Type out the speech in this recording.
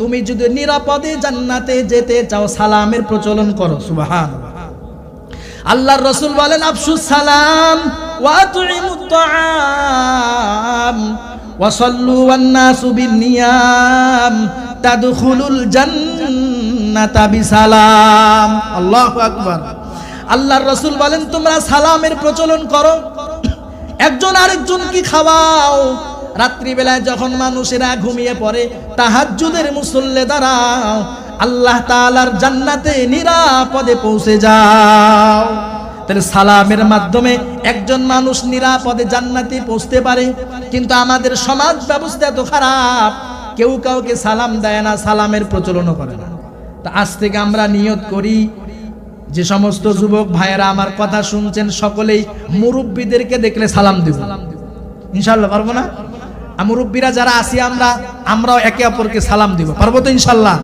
তুমি যদি নিরাপদে জান্নাতে যেতে চাও সালামের প্রচলন করো। সুবহানাল্লাহ। আল্লাহর রাসূল বলেন আফশুস সালাম ওয়া আতইমুত তাআম ওয়া সাল্লু ওয়ান নাসু বিন্নিয়াম তাদখুলুল জান্নাতা বিসালাম। আল্লাহু আকবার। আল্লাহর রাসূল বলেন তোমরা সালামের প্রচলন করো, একজন আরেকজনকে খাওয়াও। রাত্রি বেলায় যখন মানুষেরা ঘুমিয়ে পড়ে তাহাজ্জুদের মুসল্লি দাঁড়াও, আল্লাহ তাআলার জান্নাতে নিরাপদে পৌঁছে যাও। তাহলে সালামের মাধ্যমে একজন মানুষ নিরাপদে জান্নাতে পৌঁছতে পারে। কিন্তু আমাদের সমাজ ব্যবস্থা এত খারাপ, কেউ কাউকে সালাম দেয় না, সালামের প্রচলনও করে না। তা আজ থেকে আমরা নিয়ত করি, যে সমস্ত যুবক ভাইয়েরা আমার কথা শুনছেন সকলেই মুরব্বীদেরকে দেখলে সালাম দেব। ইনশাআল্লাহ পারবো না? মুরব্বীরা যারা আছি আমরাও একে অপরকে সালাম দিব, পারবো তো ইনশাআল্লাহ?